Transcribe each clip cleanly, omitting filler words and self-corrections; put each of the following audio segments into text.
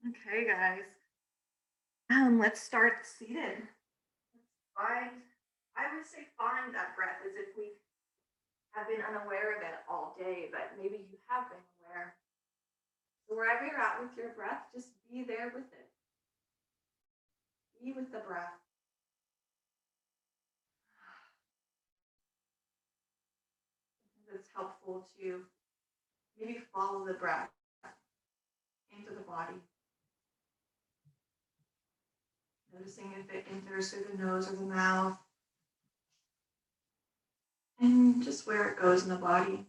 Okay, guys. Let's start seated. Find, I would say, find that breath as if we have been unaware of it all day, but maybe you have been aware. So wherever you're at with your breath, just be there with it. Be with the breath. It's helpful to maybe follow the breath into the body. Noticing if it enters through the nose or the mouth. And just where it goes in the body.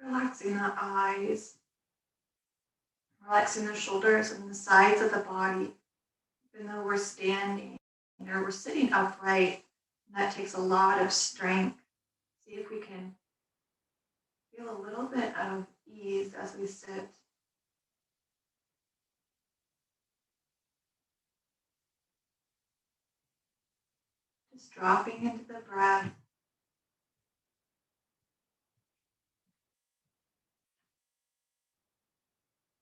Relaxing the eyes. Relaxing the shoulders and the sides of the body. Even though we're standing or we're sitting upright, that takes a lot of strength. See if we can feel a little bit of ease as we sit. Just dropping into the breath.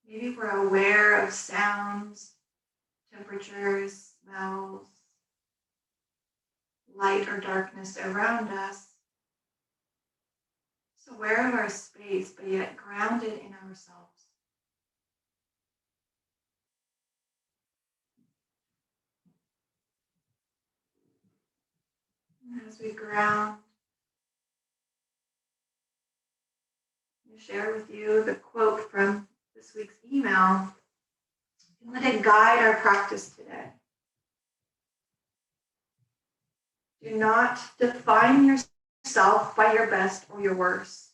Maybe we're aware of sounds, temperatures, smells, light or darkness around us. So aware of our space, but yet grounded in ourselves. And as we ground, I'll share with you the quote from this week's email. Let it guide our practice today. Do not define yourself by your best or your worst.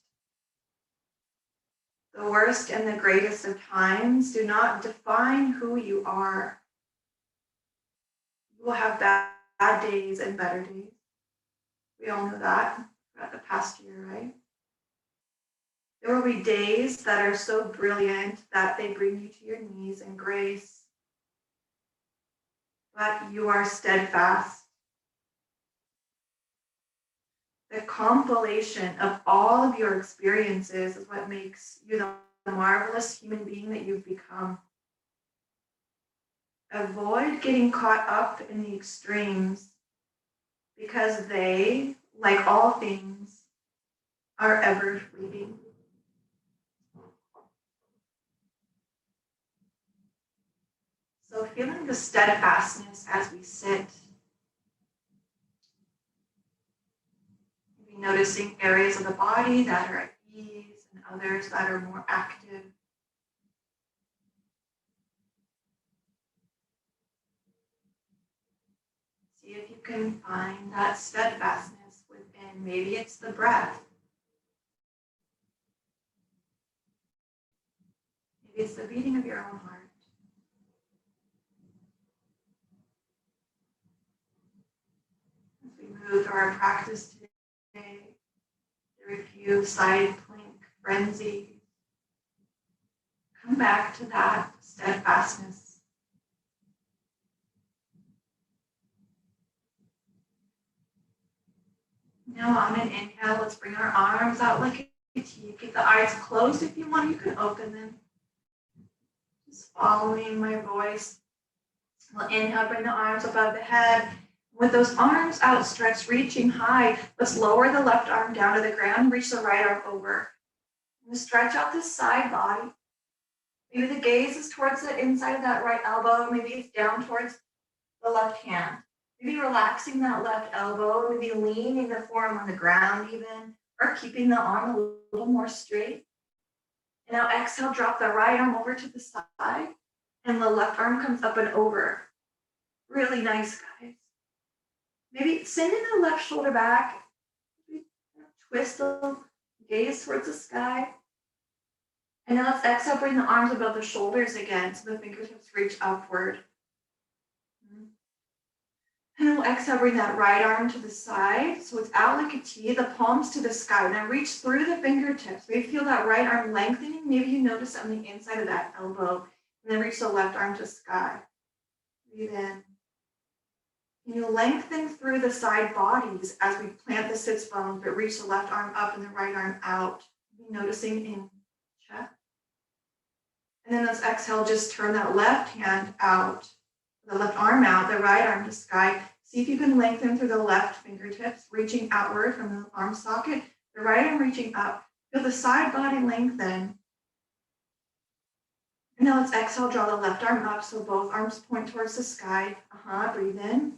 The worst and the greatest of times do not define who you are. You will have bad days and better days. We all know that throughout the past year, right? There will be days that are so brilliant that they bring you to your knees in grace. But you are steadfast. The compilation of all of your experiences is what makes you the marvelous human being that you've become. Avoid getting caught up in the extremes because they, like all things, are ever fleeting. So feeling the steadfastness as we sit, maybe noticing areas of the body that are at ease and others that are more active. See if you can find that steadfastness within. Maybe it's the breath. Maybe it's the beating of your own heart. As we move through our practice today, there are a few side plank frenzy. Come back to that steadfastness. Now on an inhale, let's bring our arms out like a T. Keep the eyes closed if you want, you can open them. Just following my voice. We'll inhale, bring the arms above the head. With those arms outstretched, reaching high, let's lower the left arm down to the ground, reach the right arm over. And stretch out the side body. Maybe the gaze is towards the inside of that right elbow. Maybe it's down towards the left hand. Maybe relaxing that left elbow, maybe leaning the forearm on the ground even, or keeping the arm a little more straight. And now exhale, drop the right arm over to the side, and the left arm comes up and over. Really nice, guys. Maybe sending the left shoulder back, twist the gaze towards the sky. And now let's exhale, bring the arms above the shoulders again, so the fingertips reach upward. And we'll exhale, bring that right arm to the side. So it's out like a T, the palms to the sky. Now reach through the fingertips. Maybe feel that right arm lengthening. Maybe you notice on the inside of that elbow. And then reach the left arm to sky. Breathe in. You lengthen through the side bodies as we plant the sits bones, but reach the left arm up and the right arm out. Noticing in chest. And then let's exhale, just turn that left hand out, the left arm out, the right arm to sky. See if you can lengthen through the left fingertips, reaching outward from the arm socket, the right arm reaching up. Feel the side body lengthen. And now let's exhale, draw the left arm up so both arms point towards the sky. Breathe in.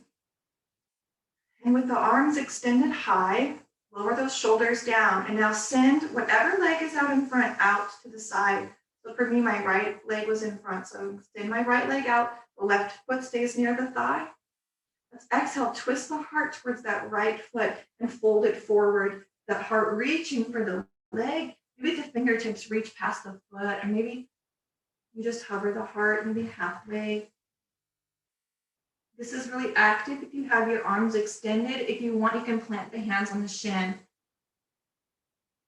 And with the arms extended high, lower those shoulders down. And now send whatever leg is out in front out to the side. So for me, my right leg was in front. So extend my right leg out. The left foot stays near the thigh. Let's exhale, twist the heart towards that right foot and fold it forward. That heart reaching for the leg. Maybe the fingertips reach past the foot, or maybe you just hover the heart maybe halfway. This is really active if you have your arms extended. If you want, you can plant the hands on the shin.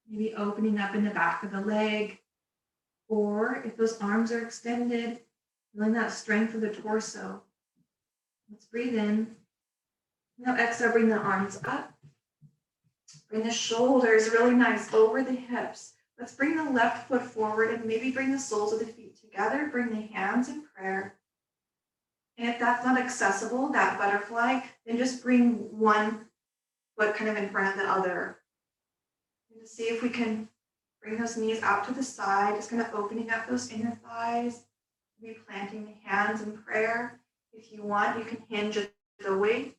Maybe opening up in the back of the leg. Or if those arms are extended, feeling that strength of the torso. Let's breathe in. Now exhale, bring the arms up. Bring the shoulders really nice over the hips. Let's bring the left foot forward and maybe bring the soles of the feet together. Bring the hands in prayer. And if that's not accessible, that butterfly, then just bring one foot kind of in front of the other. And see if we can bring those knees out to the side, just kind of opening up those inner thighs. Maybe planting the hands in prayer. If you want, you can hinge at the weight.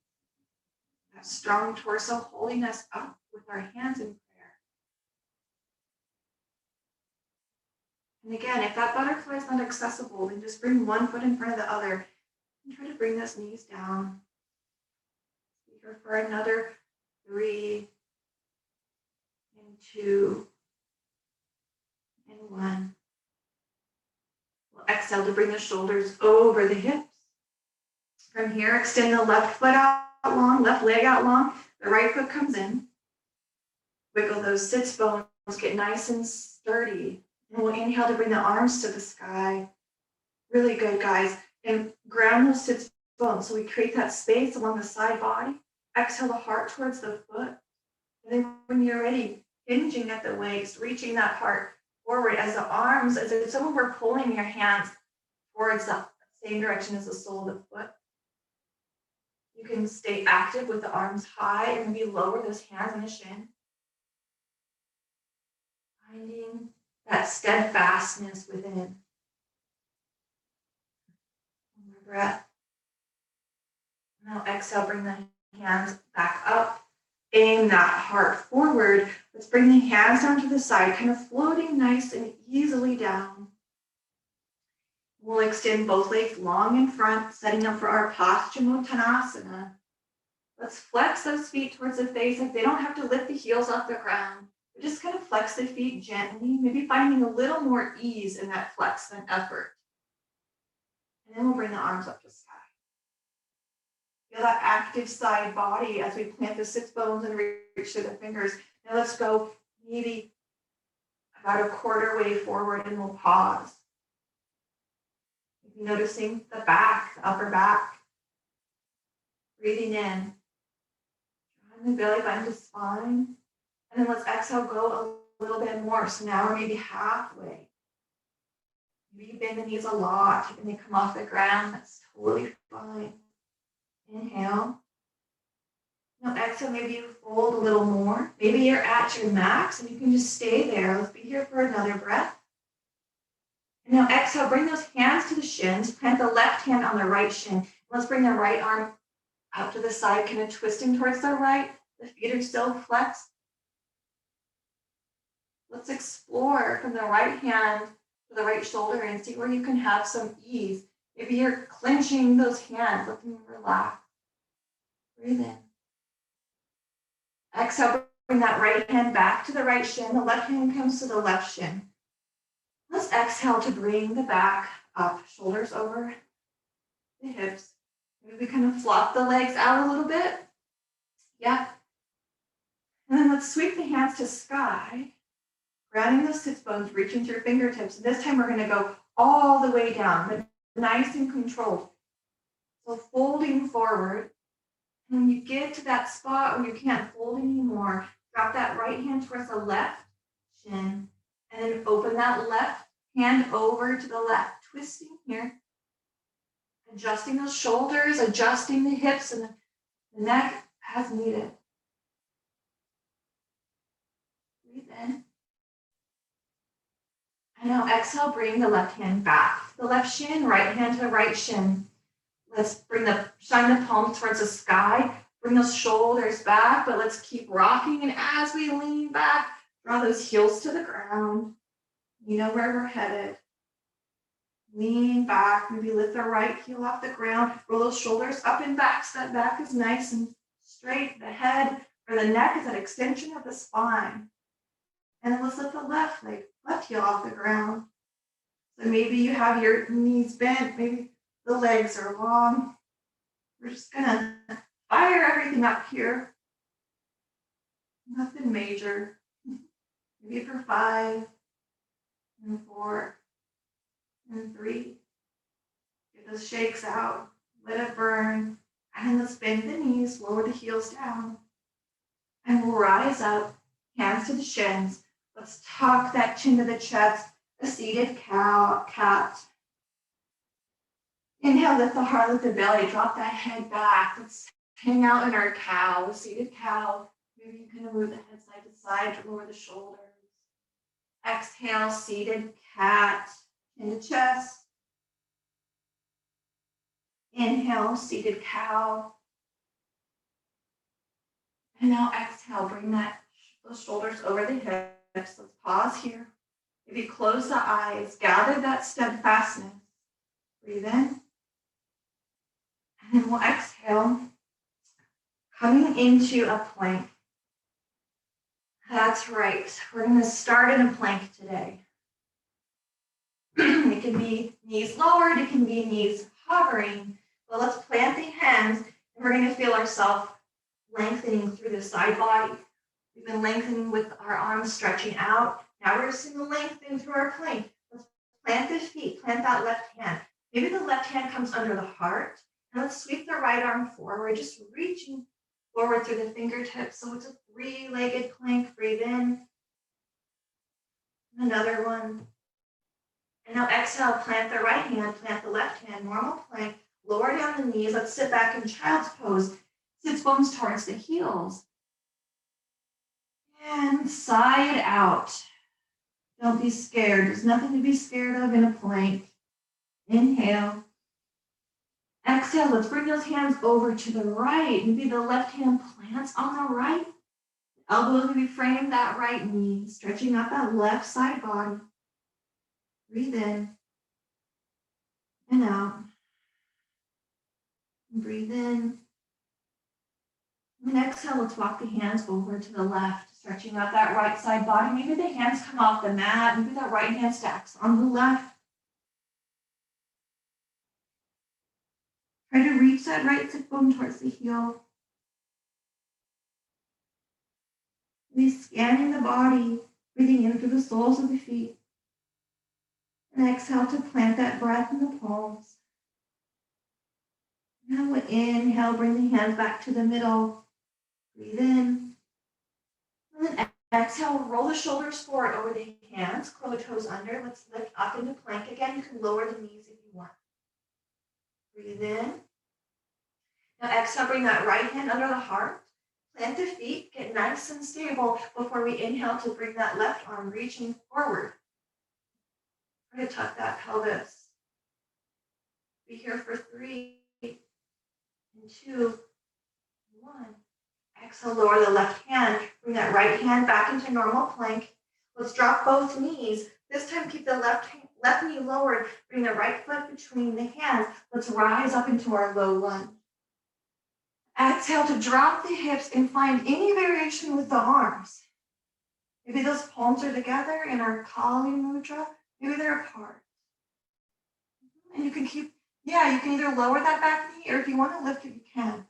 That strong torso holding us up with our hands in prayer. And again, if that butterfly is not accessible, then just bring one foot in front of the other and try to bring those knees down. Here for another 3 and 2 and 1. We'll exhale to bring the shoulders over the hips. From here, extend the left foot out long, left leg out long. The right foot comes in. Wiggle those sits bones, get nice and sturdy. And we'll inhale to bring the arms to the sky. Really good, guys. And ground those sits bones. So we create that space along the side body. Exhale the heart towards the foot. And then when you're ready, hinging at the waist, reaching that heart forward as the arms, as if someone were pulling your hands towards the same direction as the sole of the foot. You can stay active with the arms high and maybe lower those hands on the shin. Finding that steadfastness within. One more breath. Now exhale, bring the hands back up. Aim that heart forward. Let's bring the hands down to the side, kind of floating nice and easily down. We'll extend both legs long in front, setting up for our Paschimottanasana. Let's flex those feet towards the face. If they don't have to lift the heels off the ground, but just kind of flex the feet gently, maybe finding a little more ease in that flex than effort. And then we'll bring the arms up to sky. Feel that active side body as we plant the sits bones and reach through the fingers. Now let's go maybe about a quarter way forward and we'll pause. Noticing the back, the upper back. Breathing in. Drawing the belly button to spine. And then let's exhale, go a little bit more. So now we're maybe halfway. Maybe you bend the knees a lot and they come off the ground. That's totally fine. Inhale. Now exhale, maybe you fold a little more. Maybe you're at your max and you can just stay there. Let's be here for another breath. And now exhale, bring those hands to the shins. Plant the left hand on the right shin. Let's bring the right arm out to the side, kind of twisting towards the right. The feet are still flexed. Let's explore from the right hand to the right shoulder and see where you can have some ease. Maybe you're clenching those hands, let them relax. Breathe in. Exhale, bring that right hand back to the right shin. The left hand comes to the left shin. Let's exhale to bring the back up, shoulders over the hips. Maybe we kind of flop the legs out a little bit. Yeah. And then let's sweep the hands to sky, grounding those sits bones, reaching through fingertips. And this time we're going to go all the way down, but nice and controlled. So folding forward, And when you get to that spot where you can't hold anymore, drop that right hand towards the left shin, and then open that left hand over to the left, twisting here, adjusting those shoulders, adjusting the hips and the neck as needed. Breathe in. And now exhale, bring the left hand back to the left shin, right hand to the right shin. Let's shine the palms towards the sky, bring those shoulders back, but let's keep rocking. And as we lean back, draw those heels to the ground. You know where we're headed. Lean back, maybe lift the right heel off the ground, roll those shoulders up and back so that back is nice and straight. The head or the neck is an extension of the spine. And then let's lift the left leg, left heel off the ground. So maybe you have your knees bent, maybe the legs are long. We're just gonna fire everything up here. Nothing major. Maybe for 5 and 4 and 3. Get those shakes out, let it burn. And then let's bend the knees, lower the heels down. And we'll rise up, hands to the shins. Let's tuck that chin to the chest, a seated cat. Inhale, lift the heart, lift the belly, drop that head back. Let's hang out in our cow, seated cow. Maybe you can move the head side to side to lower the shoulders. Exhale, seated cat, chin to chest. Inhale, seated cow. And now exhale, bring those shoulders over the hips. Let's pause here. Maybe close the eyes, gather that steadfastness. Breathe in. And then we'll exhale, coming into a plank. That's right. We're going to start in a plank today. It can be knees lowered, it can be knees hovering. But let's plant the hands, and we're going to feel ourselves lengthening through the side body. We've been lengthening with our arms stretching out. Now we're just going to lengthen through our plank. Let's plant the feet, plant that left hand. Maybe the left hand comes under the heart. And let's sweep the right arm forward, just reaching forward through the fingertips. So it's a 3-legged plank. Breathe in. Another one. And now exhale, plant the right hand, plant the left hand, normal plank. Lower down the knees. Let's sit back in child's pose. Sits bones towards the heels. And sigh it out. Don't be scared. There's nothing to be scared of in a plank. Inhale. Exhale, let's bring those hands over to the right. Maybe the left hand plants on the right. Elbows maybe frame that right knee, stretching out that left side body. Breathe in and out. Breathe in. And exhale, let's walk the hands over to the left, stretching out that right side body. Maybe the hands come off the mat. Maybe that right hand stacks on the left. Try to reach that right sit bone towards the heel. Be scanning the body, breathing in through the soles of the feet. And exhale to plant that breath in the palms. Now we'll inhale, bring the hands back to the middle. Breathe in. And then exhale, roll the shoulders forward over the hands, curl the toes under. Let's lift up into plank again. You can lower the knees if you want. Breathe in. Now exhale, bring that right hand under the heart. Plant the feet, get nice and stable before we inhale to bring that left arm reaching forward. Try to tuck that pelvis. Be here for 3 and 2, 1. Exhale, lower the left hand. Bring that right hand back into normal plank. Let's drop both knees. This time keep the left knee lowered. Bring the right foot between the hands. Let's rise up into our low lunge. Exhale to drop the hips and find any variation with the arms. Maybe those palms are together in our Kali Mudra. Maybe they're apart. And you can you can either lower that back knee, or if you want to lift it, you can.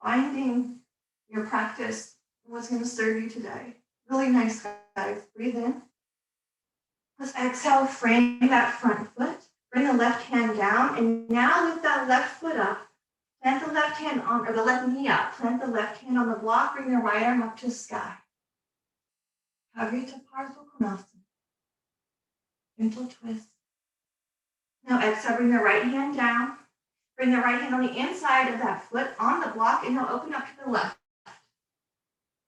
Finding your practice, what's going to serve you today. Really nice, guys. Breathe in. Let's exhale, frame that front foot. Bring the left hand down, and now lift that left foot up. Plant the left hand on, or the left knee up. Plant the left hand on the block. Bring the right arm up to the sky. Havrita Parsva Konasana. Gentle twist. Now exhale, bring the right hand down. Bring the right hand on the inside of that foot on the block, and now open up to the left.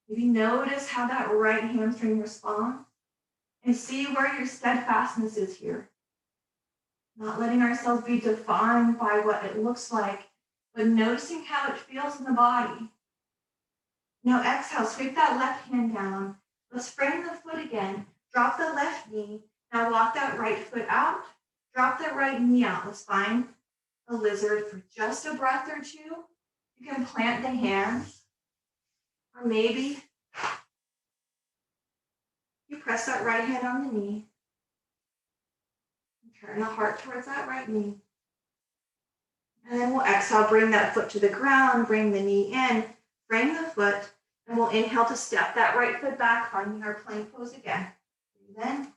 Maybe notice how that right hamstring responds, and see where your steadfastness is here. Not letting ourselves be defined by what it looks like, but noticing how it feels in the body. Now exhale, sweep that left hand down. Let's frame the foot again. Drop the left knee. Now walk that right foot out. Drop the right knee out. Let's find a lizard for just a breath or two. You can plant the hands, or maybe you press that right hand on the knee. Turn the heart towards that right knee. And then we'll exhale, bring that foot to the ground, bring the knee in, frame the foot, and we'll inhale to step that right foot back, finding our plank pose again. Breathe in.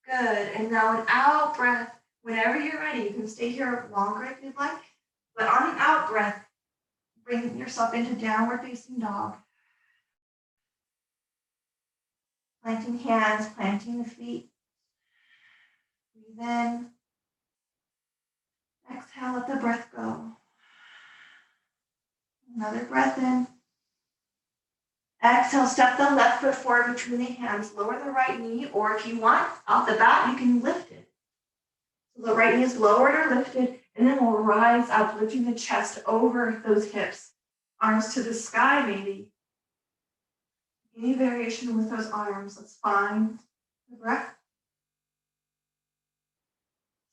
Good. And now an out breath. Whenever you're ready, you can stay here longer if you'd like. But on an out breath, bring yourself into downward facing dog. Planting hands, planting the feet. Breathe in. Exhale, let the breath go. Another breath in. Exhale, step the left foot forward between the hands. Lower the right knee, or if you want, off the bat, you can lift it. So the right knee is lowered or lifted, and then we'll rise up, lifting the chest over those hips. Arms to the sky, maybe. Any variation with those arms. Let's find the breath.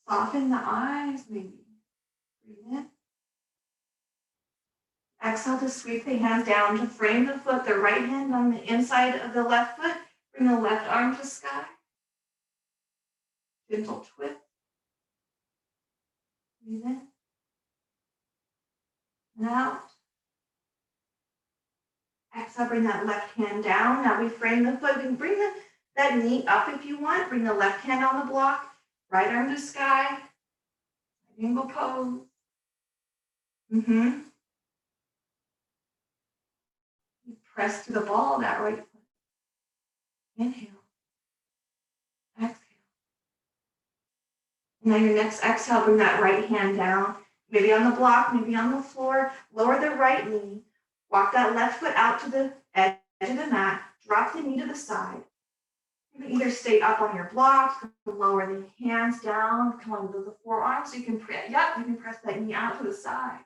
Soften the eyes, maybe. Breathe in. Exhale to sweep the hands down to frame the foot, the right hand on the inside of the left foot. Bring the left arm to sky. Gentle twist. Breathe in. And out. Exhale, bring that left hand down. Now we frame the foot. You can bring that knee up if you want. Bring the left hand on the block. Right arm to sky. Angle pose. You press through the ball of that right foot. Inhale. Exhale. And now your next exhale, bring that right hand down. Maybe on the block, maybe on the floor. Lower the right knee. Walk that left foot out to the edge of the mat. Drop the knee to the side. You can either stay up on your block, lower the hands down, come on to the forearms. So you can press that knee out to the side.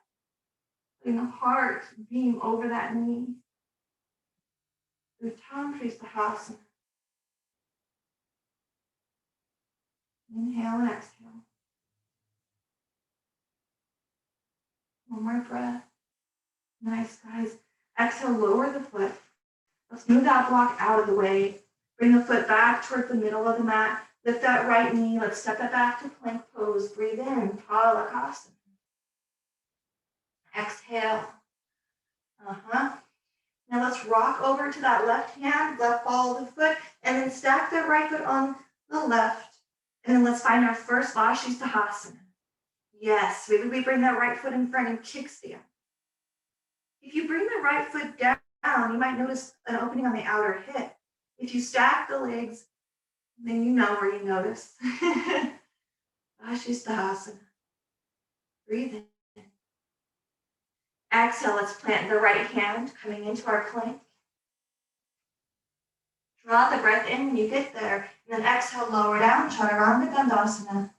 Letting the heart beam over that knee. Transformative. Inhale and exhale. One more breath. Nice, guys. Exhale, lower the foot. Let's move that block out of the way. Bring the foot back toward the middle of the mat. Lift that right knee. Let's step it back to plank pose. Breathe in. Palakasana. Exhale. Now let's rock over to that left hand, left ball of the foot, and then stack the right foot on the left. And then let's find our first Vashisthasana. Yes, maybe we bring that right foot in front and kickstand. If you bring the right foot down, you might notice an opening on the outer hip. If you stack the legs, then you know where you notice. Vashisthasana. Breathe in. Exhale, let's plant the right hand coming into our plank. Draw the breath in when you get there. And then exhale, lower down, chaturanga dandasana.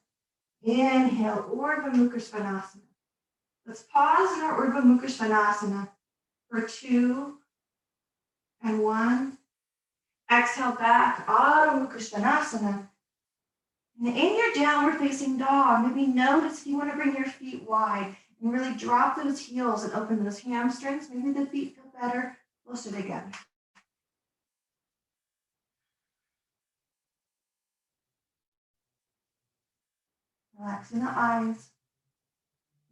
Inhale, Urdhva Mukha Svanasana. Let's pause in our Urdhva Mukha Svanasana for 2 and 1. Exhale back, Adho Mukha Svanasana. And in your downward facing dog, maybe notice if you want to bring your feet wide and really drop those heels and open those hamstrings. Maybe the feet feel better closer together. Relaxing the eyes.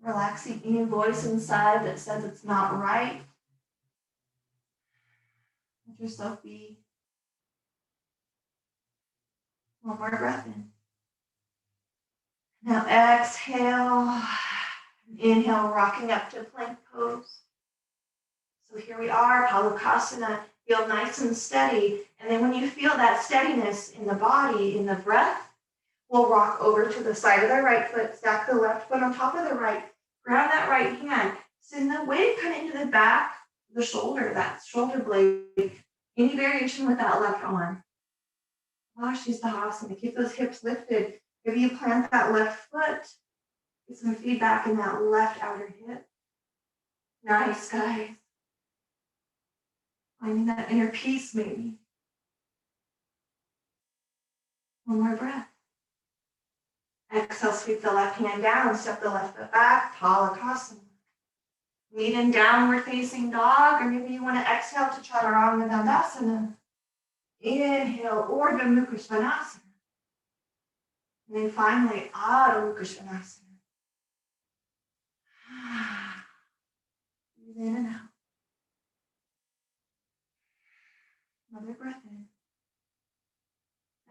Relaxing any voice inside that says it's not right. Let yourself be. One more breath in. Now exhale. Inhale, rocking up to plank pose. So here we are, Palukasana. Feel nice and steady. And then when you feel that steadiness in the body, in the breath, we'll rock over to the side of the right foot, stack the left foot on top of the right, grab that right hand, send the weight kind of into the back, the shoulder, that shoulder blade. Any variation with that left arm. Vashisthasana, keep those hips lifted. Maybe you plant that left foot, get some feedback in that left outer hip. Nice, guys. Finding that inner peace, maybe. One more breath. Exhale, sweep the left hand down, step the left foot back, Palakasana. Meet in downward facing dog, or maybe you want to exhale to chaturanga dandasana. Inhale, Urdhva Mukha Svanasana. And then finally, Adho Mukha Svanasana. Breathe in and out. Another breath in.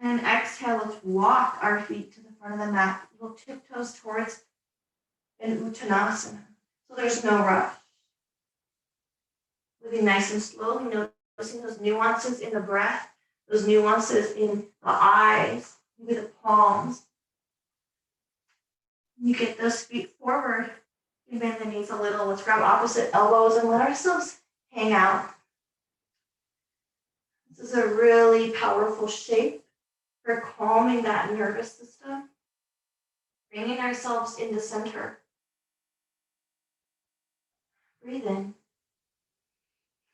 And exhale, let's walk our feet to the front of the mat. Little tiptoes towards an Uttanasana. So there's no rush. Living nice and slowly, noticing those nuances in the breath, those nuances in the eyes, maybe the palms. You get those feet forward, you bend the knees a little. Let's grab opposite elbows and let ourselves hang out. This is a really powerful shape for calming that nervous system, bringing ourselves into center. Breathe in.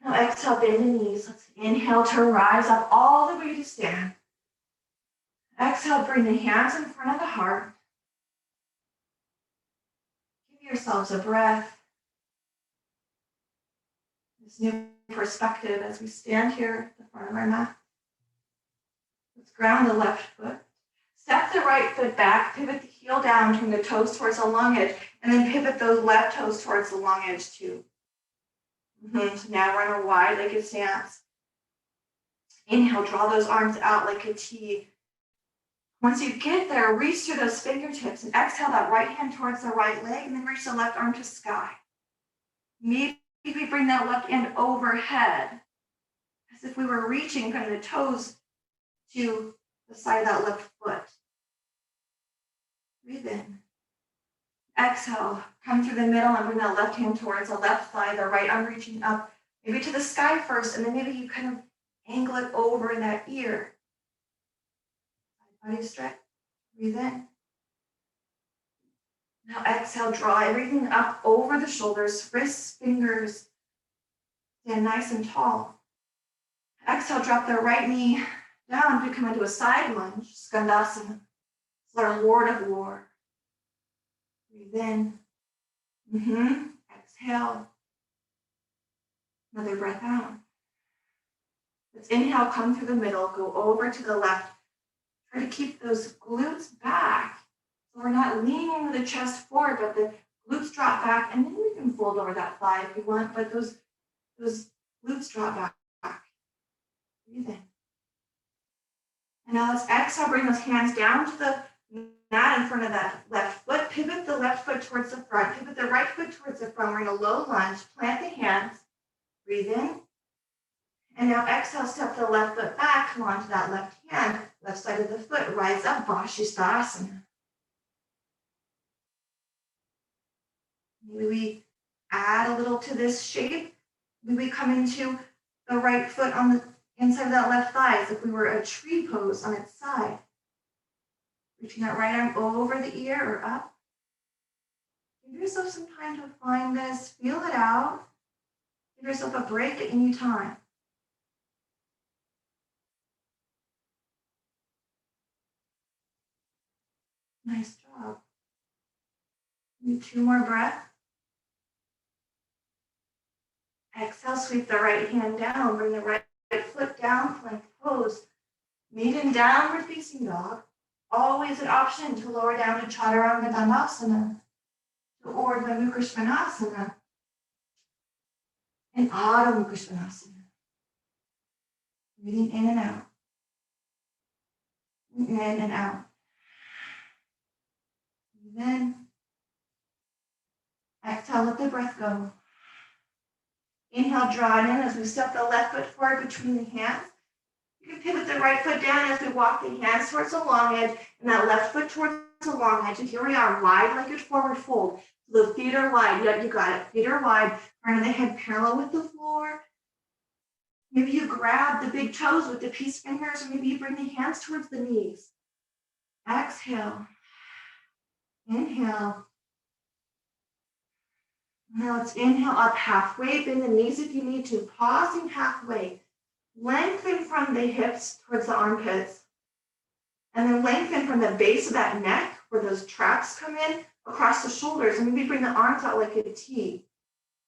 Now exhale, bend the knees. Let's inhale to rise up all the way to stand. Exhale, bring the hands in front of the heart. Give yourselves a breath. This new perspective as we stand here at the front of our mat. Let's ground the left foot. Step the right foot back, pivot the heel down, turn the toes towards the long edge, and then pivot those left toes towards the long edge too. So now we're in a wide-legged stance. Inhale, draw those arms out like a T. Once you get there, reach through those fingertips and exhale that right hand towards the right leg and then reach the left arm to sky. Maybe bring that left hand overhead as if we were reaching from the toes to the side of that left foot. Breathe in. Exhale, come through the middle and bring that left hand towards the left thigh, the right arm reaching up, maybe to the sky first, and then maybe you kind of angle it over that ear. Body stretch. Breathe in. Now exhale, draw everything up over the shoulders, wrists, fingers. Stand nice and tall. Exhale, drop the right knee down to come into a side lunge, Skandasana. It's our Lord of War. Breathe in. Exhale. Another breath out. Let's inhale, come through the middle, go over to the left. Try to keep those glutes back. So we're not leaning the chest forward, but the glutes drop back, and then we can fold over that thigh if you want, but those glutes drop back. Breathe in. And now let's exhale, bring those hands down to the mat in front of that left foot. Pivot the left foot towards the front. Pivot the right foot towards the front. We're in a low lunge. Plant the hands. Breathe in. And now exhale, step the left foot back. Come onto that left hand, left side of the foot. Rise up, Vashisthasana. Maybe we add a little to this shape. Maybe we come into the right foot on the inside of that left thigh as if we were a tree pose on its side. Reaching that right arm over the ear or up. Give yourself some time to find this. Feel it out. Give yourself a break at any time. Nice job. Do 2 more breaths. Exhale, sweep the right hand down. Bring the right foot down, plank pose. Meet in downward facing dog. Always an option to lower down to chaturanga dandasana, to Urdhva Mukha Svanasana, and Adho Mukha Svanasana. Breathing in and out. In and out. Breathe in. Exhale, let the breath go. Inhale, draw it in as we step the left foot forward between the hands. You can pivot the right foot down as we walk the hands towards the long edge and that left foot towards the long edge. And here we are, wide-legged forward fold. The feet are wide. Yep, you got it. Feet are wide. Front of the head parallel with the floor. Maybe you grab the big toes with the peace fingers, or maybe you bring the hands towards the knees. Exhale. Inhale. Now let's inhale up halfway. Bend the knees if you need to. Pausing halfway. Lengthen from the hips towards the armpits. And then lengthen from the base of that neck where those traps come in across the shoulders. And maybe bring the arms out like a T.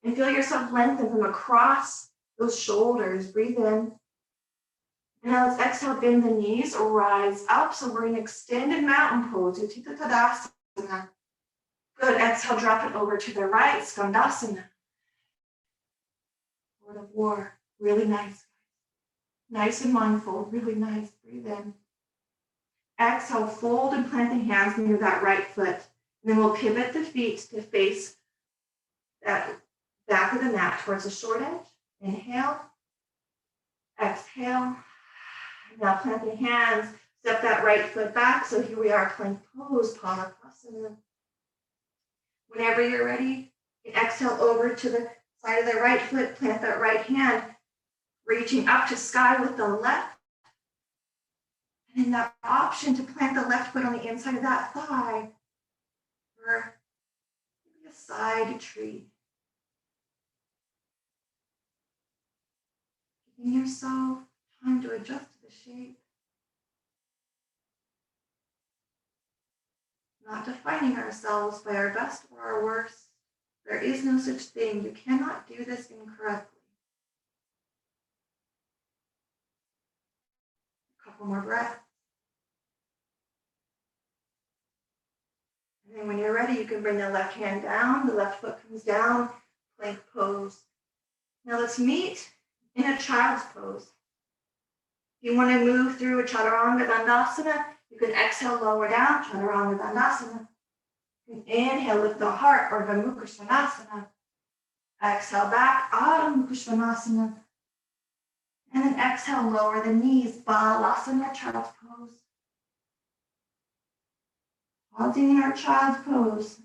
And feel yourself lengthen from across those shoulders. Breathe in. And now let's exhale, bend the knees, rise up. So we're in extended mountain pose. Utthita Tadasana. Good. Exhale, drop it over to the right. Skandasana. Lord of War. Really nice. Nice and mindful. Really nice. Breathe in. Exhale, fold and plant the hands near that right foot. And then we'll pivot the feet to face that back of the mat towards the short edge. Inhale. Exhale. Now plant the hands. Step that right foot back. So here we are, plank pose, Palakasana. Whenever you're ready, you can exhale over to the side of the right foot, plant that right hand, reaching up to sky with the left. And then that option to plant the left foot on the inside of that thigh, or maybe a side tree. Giving yourself time to adjust to the shape. Not defining ourselves by our best or our worst. There is no such thing. You cannot do this incorrectly. A couple more breaths. And then when you're ready, you can bring the left hand down. The left foot comes down. Plank pose. Now let's meet in a child's pose. If you want to move through a chaturanga dandasana, you can exhale, lower down, chaturanga dandasana. You can inhale, lift the heart, or Urdhva Mukha Svanasana. Exhale back, Adho Mukha Svanasana. And then exhale, lower the knees, Balasana, child's pose. Pausing in our child's pose.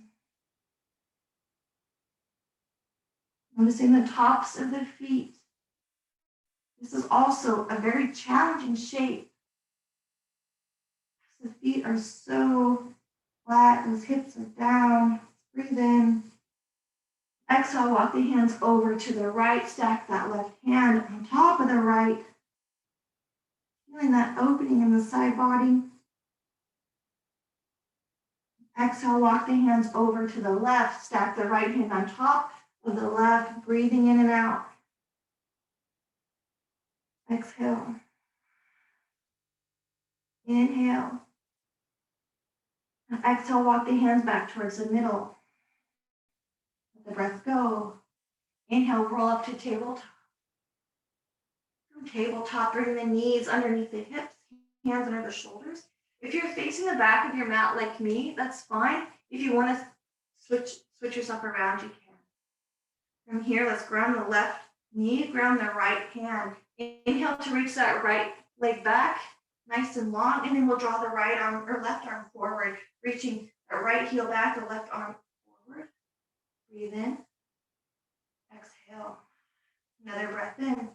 Noticing the tops of the feet. This is also a very challenging shape. The feet are so flat, those hips are down. Breathe in. Exhale, walk the hands over to the right, stack that left hand on top of the right. Feeling that opening in the side body. Exhale, walk the hands over to the left, stack the right hand on top of the left, breathing in and out. Exhale. Inhale. And exhale, walk the hands back towards the middle. Let the breath go. Inhale, roll up to tabletop. From tabletop, bring the knees underneath the hips, hands under the shoulders. If you're facing the back of your mat like me, that's fine. If you want to switch yourself around, you can. From here, let's ground the left knee, ground the right hand. Inhale to reach that right leg back, nice and long, and then we'll draw the right arm or left arm forward, reaching the right heel back, the left arm forward. Breathe in. Exhale. Another breath in.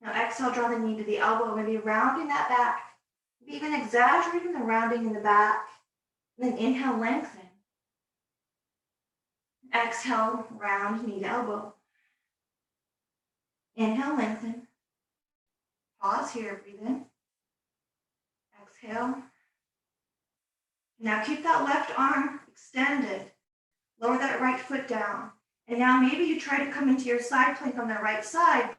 Now exhale, draw the knee to the elbow, maybe rounding that back, maybe even exaggerating the rounding in the back. And then inhale, lengthen. Exhale, round knee to elbow. Inhale, lengthen. Pause here, breathe in. Exhale. Now keep that left arm extended. Lower that right foot down. And now maybe you try to come into your side plank on the right side.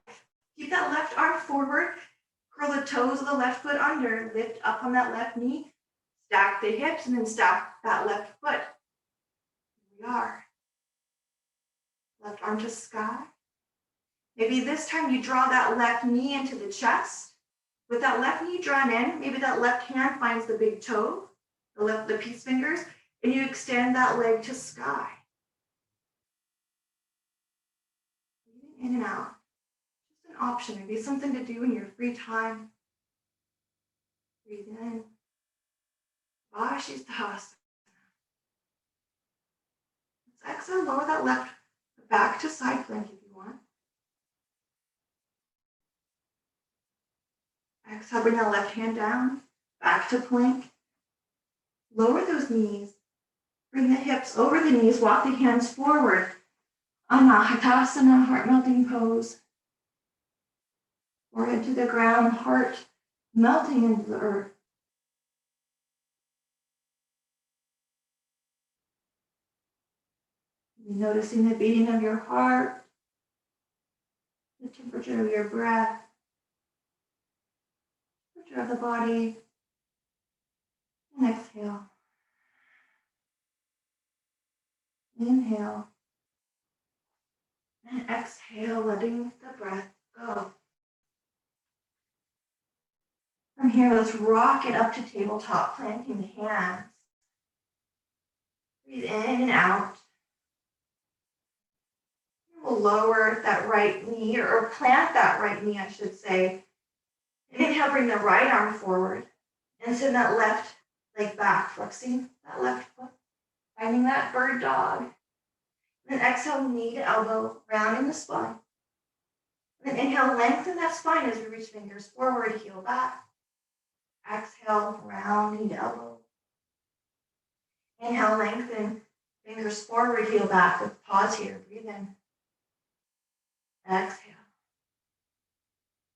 Keep that left arm forward. Curl the toes of the left foot under. Lift up on that left knee. Stack the hips and then stack that left foot. Here we are. Left arm to sky. Maybe this time you draw that left knee into the chest. With that left knee drawn in, maybe that left hand finds the big toe, the peace fingers, and you extend that leg to sky. option. Maybe something to do in your free time. Breathe in. Vashisthasana. Let's exhale, lower that left back to side plank if you want. Exhale, bring that left hand down, back to plank. Lower those knees. Bring the hips over the knees, walk the hands forward. Anahatasana, heart-melting pose. Forehead to the ground, heart melting into the earth. Noticing the beating of your heart, the temperature of your breath, temperature of the body, and exhale. Inhale. And exhale, letting the breath go. From here, let's rock it up to tabletop, planting the hands. Breathe in and out. We'll lower that right knee, or plant that right knee, I should say. And inhale, bring the right arm forward. And send that left leg back, flexing that left foot. Finding that bird dog. And then exhale, knee to elbow, rounding the spine. And then inhale, lengthen that spine as you reach fingers forward, heel back. Exhale, round, knee to elbow. Inhale, lengthen, fingers forward, heel back. Let's pause here, breathe in. Exhale.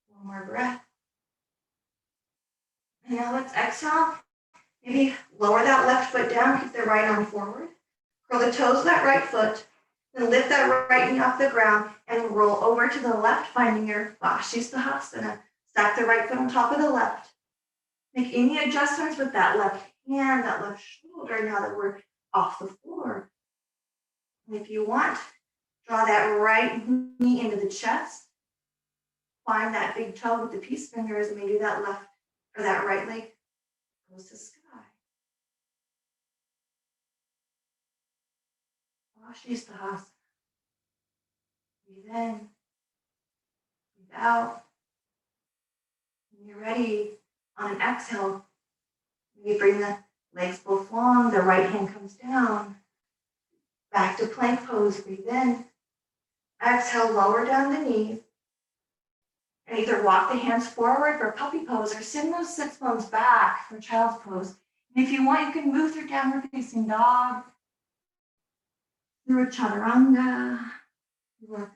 One more breath. And now let's exhale. Maybe lower that left foot down, keep the right arm forward. Curl the toes of that right foot. Then lift that right knee off the ground and roll over to the left, finding your Vashisthasana. Stack the right foot on top of the left. Make any adjustments with that left hand, that left shoulder, now that we're off the floor. And if you want, draw that right knee into the chest. Find that big toe with the peace fingers, and maybe that left or that right leg goes to sky. Vashisthasana. Breathe in, breathe out. When you're ready, on an exhale, you bring the legs both long, the right hand comes down. Back to plank pose, breathe in. Exhale, lower down the knees. And either walk the hands forward for puppy pose or send those sits bones back for child's pose. And if you want, you can move through downward facing dog, through a chaturanga, through a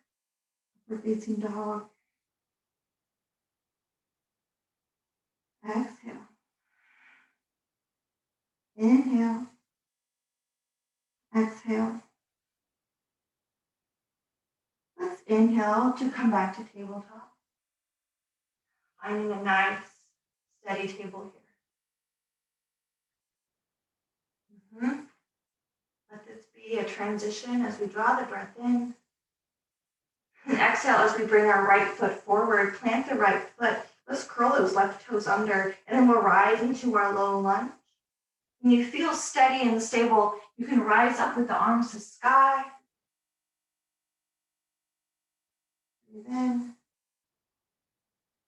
upward facing dog. Exhale. Inhale. Exhale. Let's inhale to come back to tabletop. Finding a nice, steady table here. Let this be a transition as we draw the breath in. And exhale as we bring our right foot forward. Plant the right foot. Let's curl those left toes under, and then we'll rise into our low lunge. When you feel steady and stable, you can rise up with the arms to sky. Breathe in.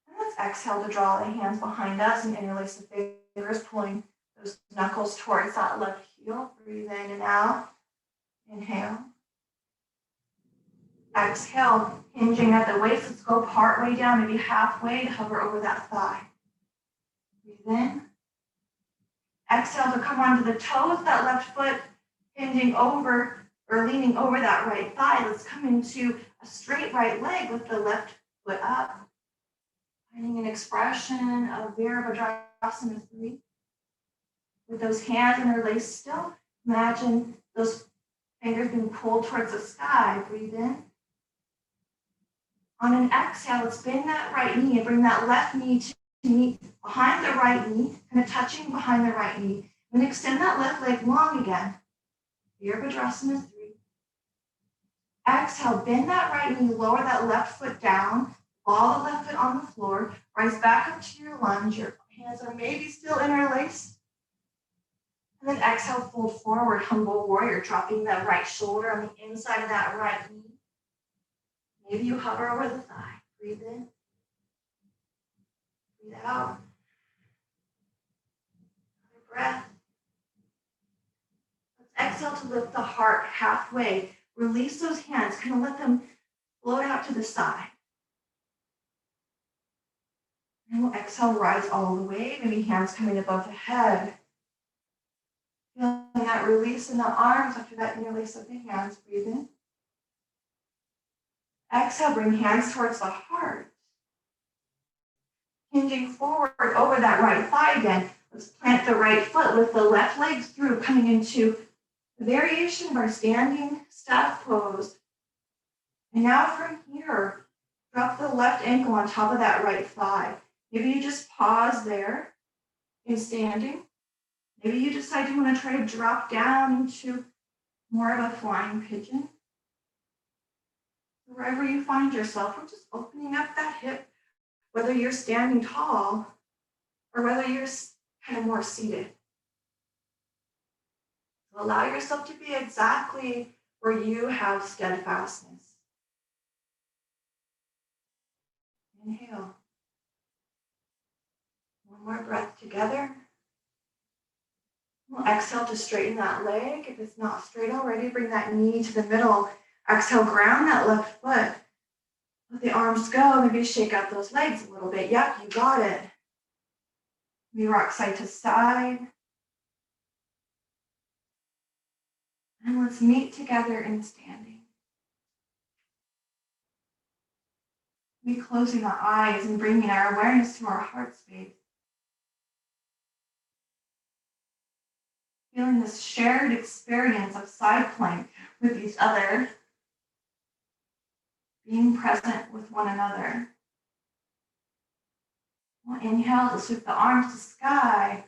And let's exhale to draw the hands behind us and interlace the fingers, pulling those knuckles towards that left heel. Breathe in and out. Inhale. Exhale, hinging at the waist. Let's go part way down, maybe halfway, to hover over that thigh. Breathe in. Exhale to come onto the toes, that left foot hinging over or leaning over that right thigh. Let's come into a straight right leg with the left foot up. Finding an expression of Virabhadrasana 3. With those hands interlaced still, imagine those fingers being pulled towards the sky. Breathe in. On an exhale, let's bend that right knee and bring that left knee to meet behind the right knee, kind of touching behind the right knee. Then extend that left leg long again. Virabhadrasana 3. Exhale, bend that right knee, lower that left foot down, ball the left foot on the floor, rise back up to your lunge. Your hands are maybe still interlaced. And then exhale, fold forward, humble warrior, dropping that right shoulder on the inside of that right knee. Maybe you hover over the thigh. Breathe in. Breathe out. Another breath. Let's exhale to lift the heart halfway. Release those hands. Kind of let them float out to the side. And we'll exhale, rise all the way. Maybe hands coming above the head. Feeling that release in the arms after that interlace of the hands. Breathe in. Exhale, bring hands towards the heart. Hinging forward over that right thigh again. Let's plant the right foot, lift the left leg through, coming into the variation of our standing staff pose. And now from here, drop the left ankle on top of that right thigh. Maybe you just pause there in standing. Maybe you decide you want to try to drop down into more of a flying pigeon. Wherever you find yourself, we're just opening up that hip, whether you're standing tall or whether you're kind of more seated. So allow yourself to be exactly where you have steadfastness. Inhale. One more breath together. We'll exhale to straighten that leg. If it's not straight already, bring that knee to the middle. Exhale, ground that left foot. Let the arms go. Maybe shake out those legs a little bit. Yep, you got it. We rock side to side. And let's meet together in standing. We closing the eyes and bringing our awareness to our heart space. Feeling this shared experience of side plank with each other. Being present with one another. We'll inhale to sweep the arms to sky.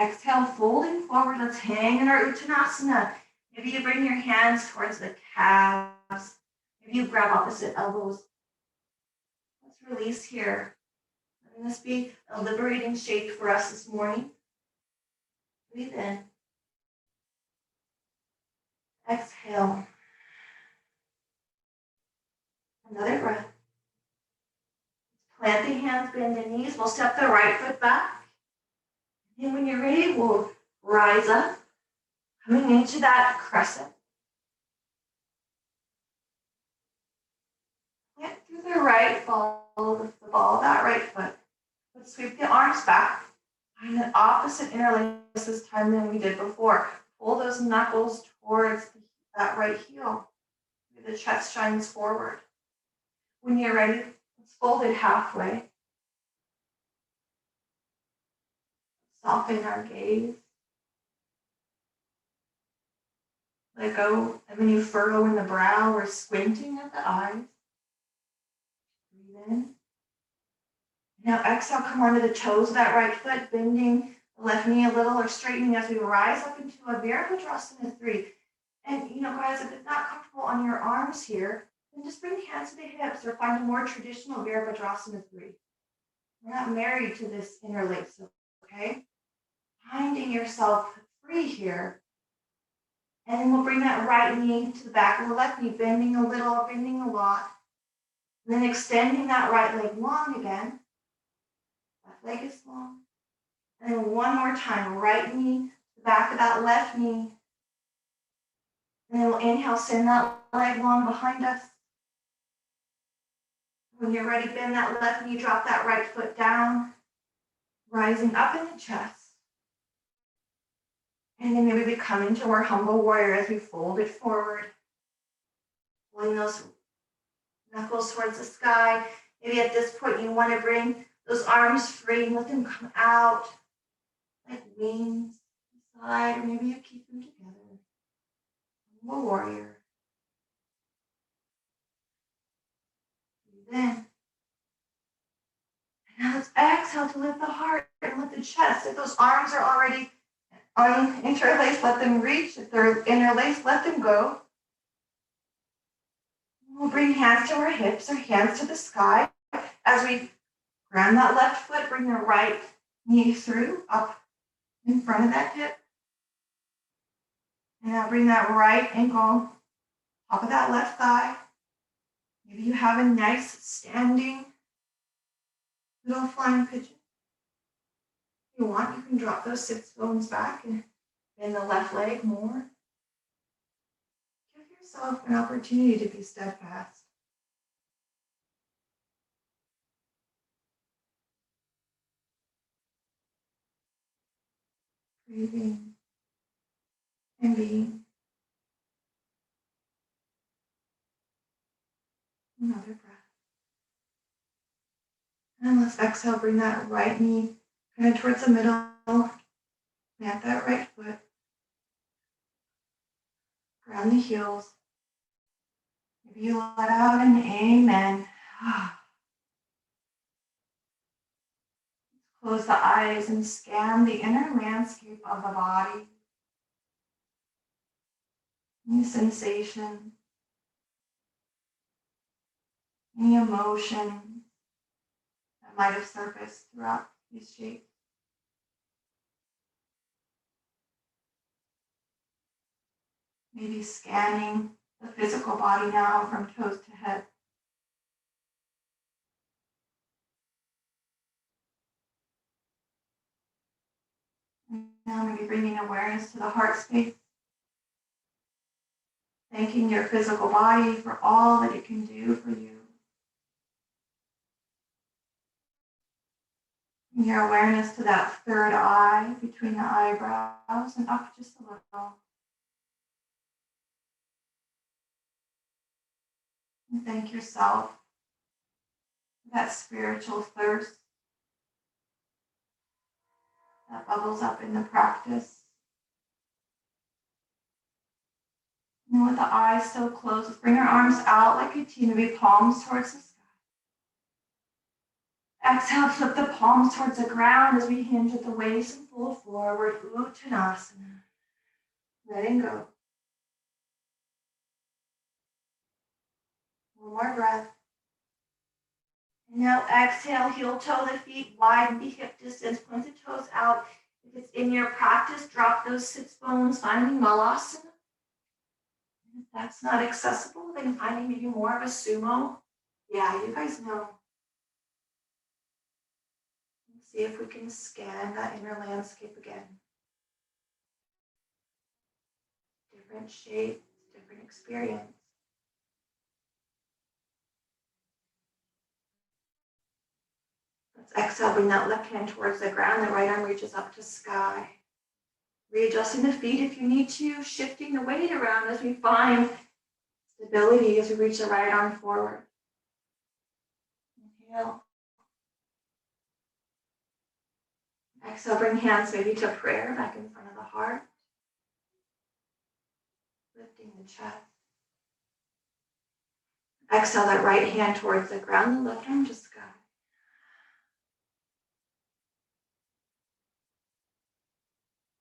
Exhale, folding forward. Let's hang in our Uttanasana. Maybe you bring your hands towards the calves. Maybe you grab opposite elbows. Let's release here. Letting this be a liberating shape for us this morning. Breathe in. Exhale. Another breath. Plant the hands, bend the knees. We'll step the right foot back. And when you're ready, we'll rise up, coming into that crescent. Plant through the right, follow the ball of that right foot. Let's sweep the arms back. Find the opposite interlace this time than we did before. Pull those knuckles towards that right heel. The chest shines forward. When you're ready, let's fold it halfway. Soften our gaze. Let go of any furrow in the brow or squinting at the eyes. Breathe in. Now exhale, come onto the toes of that right foot, bending the left knee a little or straightening as we rise up into a Virabhadrasana 3. And guys, if it's not comfortable on your arms here, then just bring the hands to the hips or find a more traditional Virabhadrasana 3. We're not married to this interlace, okay? Finding yourself free here. And then we'll bring that right knee to the back of the left knee, bending a little, bending a lot. And then extending that right leg long again. Left leg is long. And then one more time, right knee to the back of that left knee. And then we'll inhale, send that leg long behind us. When you're ready, bend that left knee, drop that right foot down, rising up in the chest. And then maybe we come into our humble warrior as we fold it forward. Pulling those knuckles towards the sky. Maybe at this point you want to bring those arms free and let them come out like wings to the side, or maybe you keep them together. Humble warrior. Breathe in. And now let's exhale to lift the heart and lift the chest. If those arms are already interlaced, let them reach. If they're interlaced, let them go. We'll bring hands to our hips or hands to the sky. As we ground that left foot, bring the right knee through, up in front of that hip. And now bring that right ankle top of that left thigh. Maybe you have a nice standing little flying pigeon. you want, you can drop those sits bones back and bend the left leg more. Give yourself an opportunity to be steadfast. Breathing and being. Another breath. And let's exhale, bring that right knee kind of towards the middle. Plant that right foot. Ground the heels. Maybe you let out an amen. Close the eyes and scan the inner landscape of the body. Any sensation, any emotion that might have surfaced throughout these shapes. Maybe scanning the physical body now from toes to head. And now maybe bringing awareness to the heart space. Thanking your physical body for all that it can do for you. And your awareness to that third eye between the eyebrows and up just a little. And thank yourself for that spiritual thirst that bubbles up in the practice. And with the eyes still closed, let's bring our arms out like a T, maybe palms towards the sky. Exhale, flip the palms towards the ground as we hinge at the waist and pull forward, Uttanasana. Letting go. One more breath. And now exhale, heel toe the feet, widen the hip distance, point the toes out. If it's in your practice, drop those sits bones, finding Malasana. If that's not accessible, then finding maybe more of a sumo. Yeah, you guys know. Let's see if we can scan that inner landscape again. Different shape, different experience. Let's exhale, bring that left hand towards the ground, the right arm reaches up to sky. Readjusting the feet if you need to, shifting the weight around as we find stability as we reach the right arm forward. Inhale. Exhale, bring hands maybe to prayer back in front of the heart. Lifting the chest. Exhale that right hand towards the ground, the left arm to sky.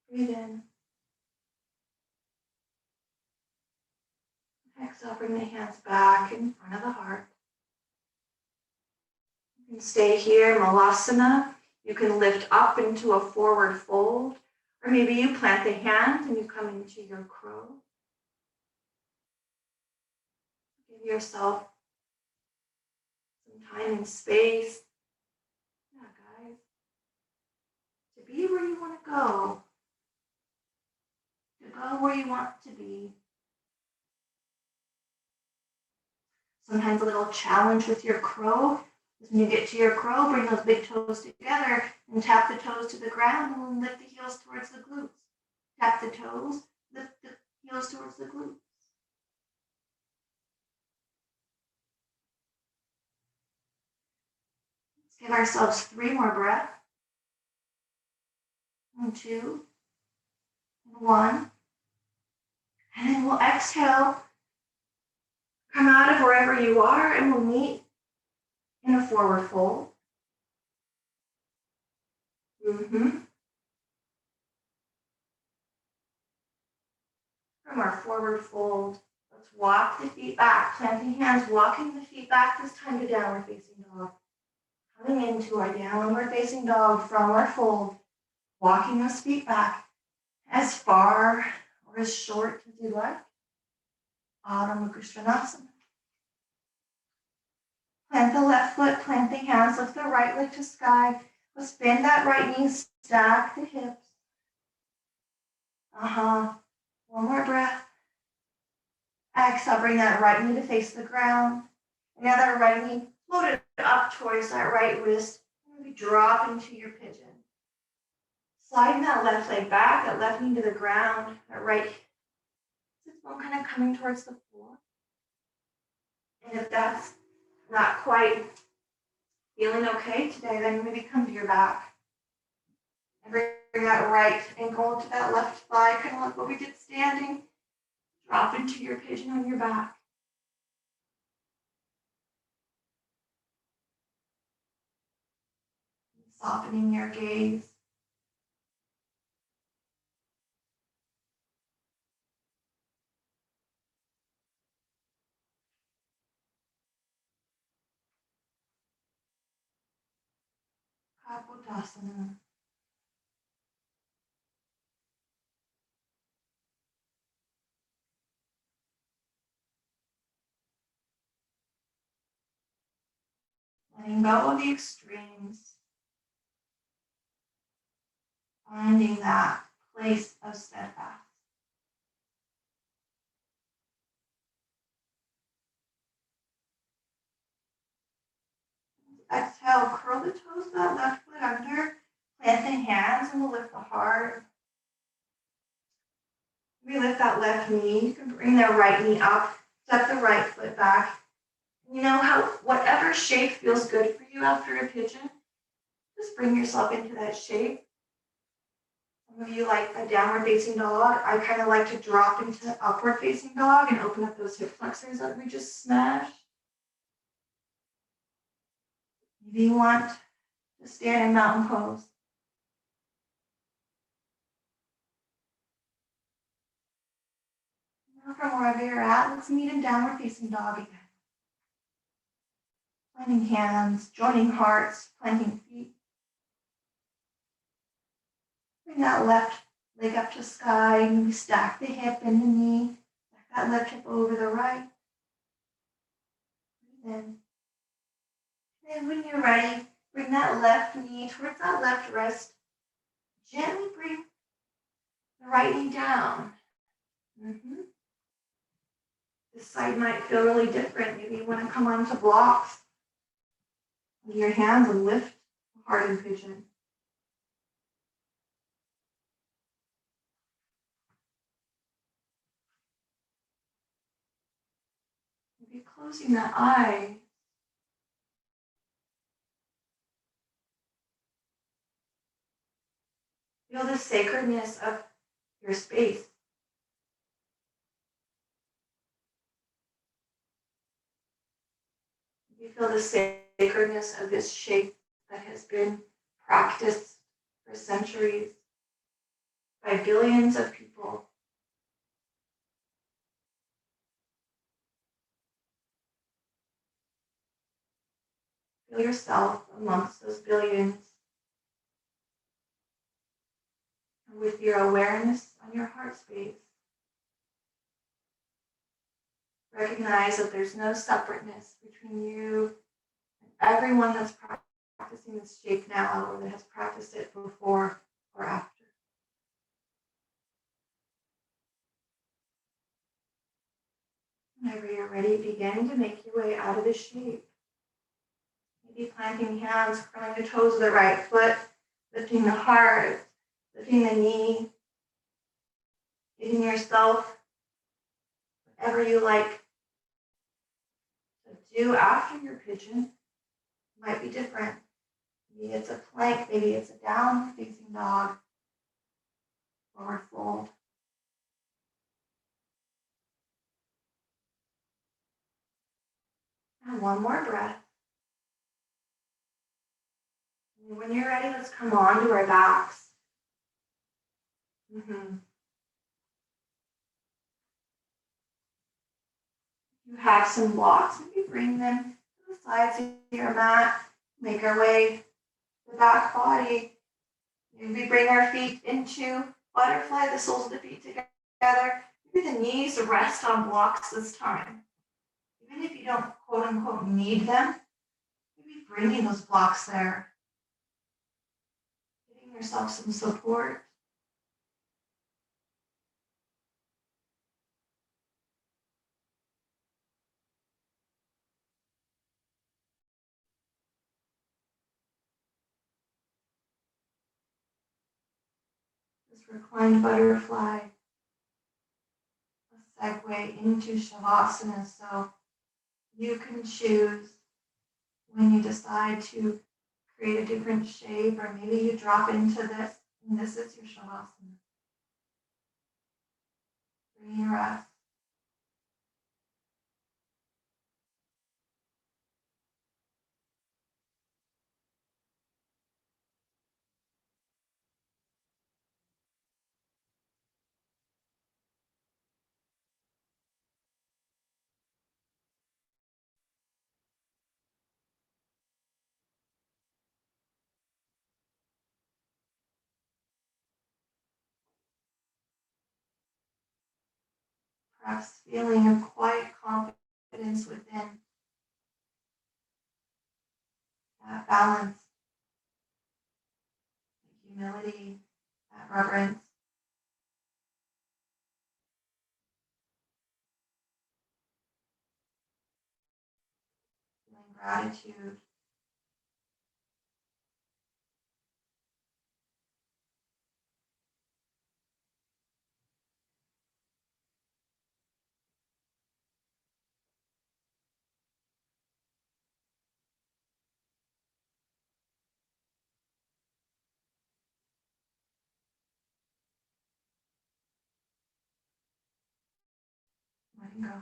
Breathe in. Exhale, bring the hands back in front of the heart. You can stay here, Malasana. You can lift up into a forward fold, or maybe you plant the hand and you come into your crow. Give yourself some time and space. Yeah, guys. To be where you want to go. To go where you want to be. Sometimes a little challenge with your crow is when you get to your crow, bring those big toes together and tap the toes to the ground and lift the heels towards the glutes. Tap the toes, lift the heels towards the glutes. Let's give ourselves 3 more breaths. 1, 2, and 1. And then we'll exhale. Come out of wherever you are and we'll meet in a forward fold. From our forward fold, let's walk the feet back, planting hands, walking the feet back, this time to downward facing dog. Coming into our downward facing dog from our fold, walking those feet back as far or as short as you like. Adho Mukha Svanasana. Plant the left foot, plant the hands, lift the right leg to sky. Let's bend that right knee, stack the hips. One more breath. Exhale, bring that right knee to face the ground. And now that right knee, float it up towards that right wrist. Maybe drop into your pigeon. Sliding that left leg back, that left knee to the ground, that right sit bone kind of coming towards the floor. And if that's not quite feeling okay today, then maybe come to your back. And bring that right ankle to that left thigh, kind of like what we did standing. Drop into your pigeon on your back. Softening your gaze. Kapotasana. Letting go of the extremes. Finding that place of steadfast. Exhale, curl the toes of that left foot under. Plant the hands and we'll lift the heart. We lift that left knee. You can bring that right knee up. Step the right foot back. You know how whatever shape feels good for you after a pigeon, just bring yourself into that shape. Some of you like a downward facing dog. I kind of like to drop into upward facing dog and open up those hip flexors that we just smashed. Maybe you want to stand in mountain pose. Now from wherever you're at, let's meet in downward facing dog again. Planting hands, joining hearts, planting feet. Bring that left leg up to sky. Maybe stack the hip and the knee. Stack that left hip over the right. Breathe in. And when you're ready, bring that left knee towards that left wrist. Gently bring the right knee down. This side might feel really different. Maybe you want to come onto blocks with your hands and lift the heart and pigeon. Maybe closing that eye. Feel the sacredness of your space. You feel the sacredness of this shape that has been practiced for centuries by billions of people. Feel yourself amongst those billions. And with your awareness on your heart space, recognize that there's no separateness between you and everyone that's practicing this shape now or that has practiced it before or after. Whenever you're ready, begin to make your way out of the shape. Maybe planting hands, curling the toes of the right foot, lifting the heart, lifting the knee, giving yourself whatever you like to do after your pigeon. Might be different. Maybe it's a plank, maybe it's a down facing dog, forward fold. And one more breath. And when you're ready, let's come on to our backs. You have some blocks, maybe bring them to the sides of your mat. Make our way to the back body. Maybe bring our feet into butterfly, the soles of the feet together. Maybe the knees rest on blocks this time. Even if you don't quote unquote need them, maybe bringing those blocks there. yourself some support. This reclined butterfly, a segue into Shavasana. So you can choose when you decide to create a different shape, or maybe you drop into this, and this is your Shavasana. Bringing rest. Perhaps feeling a quiet confidence within that balance, that humility, that reverence. Feeling gratitude. Letting go.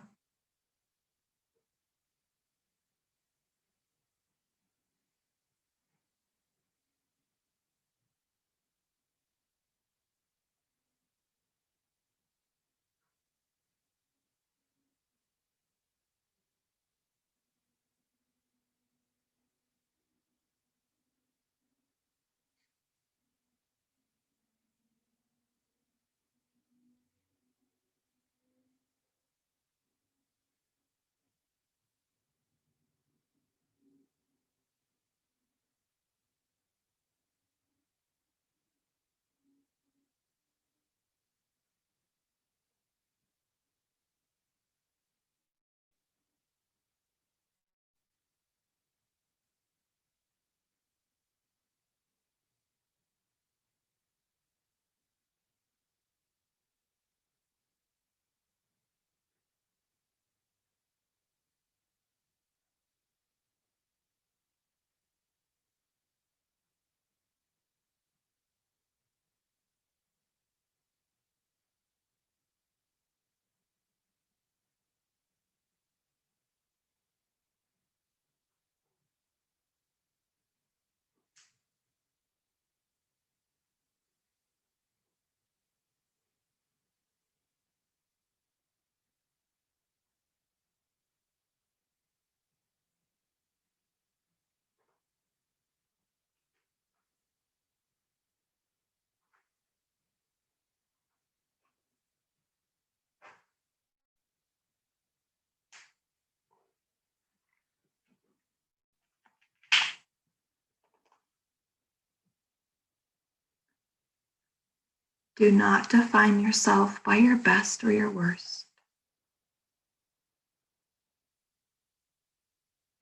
Do not define yourself by your best or your worst.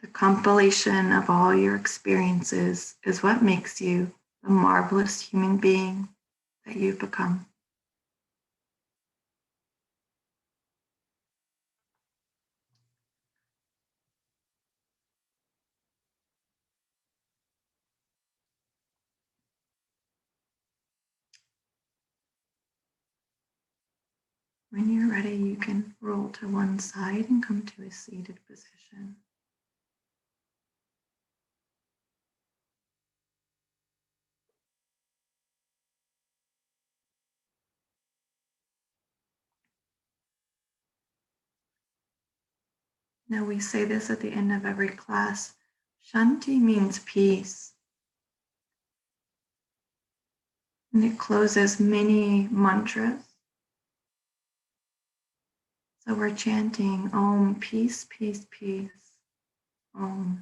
The compilation of all your experiences is what makes you the marvelous human being that you've become. When you're ready, you can roll to one side and come to a seated position. Now we say this at the end of every class. Shanti means peace. And it closes many mantras. So we're chanting Om, peace, peace, peace. Om.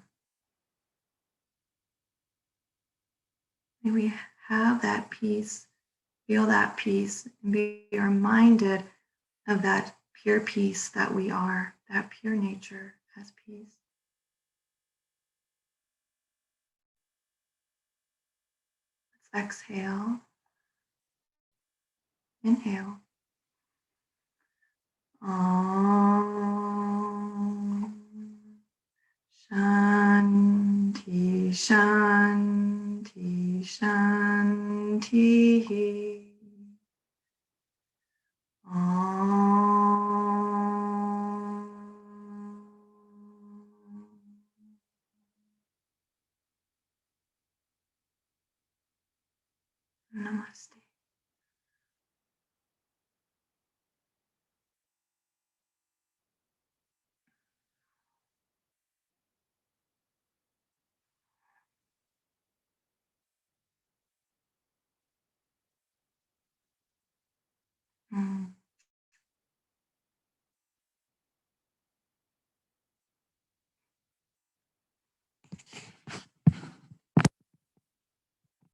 May we have that peace, feel that peace, and be reminded of that pure peace that we are, that pure nature as peace. Let's exhale. Inhale. Om. Shanti, Shanti, Shanti. Namaste.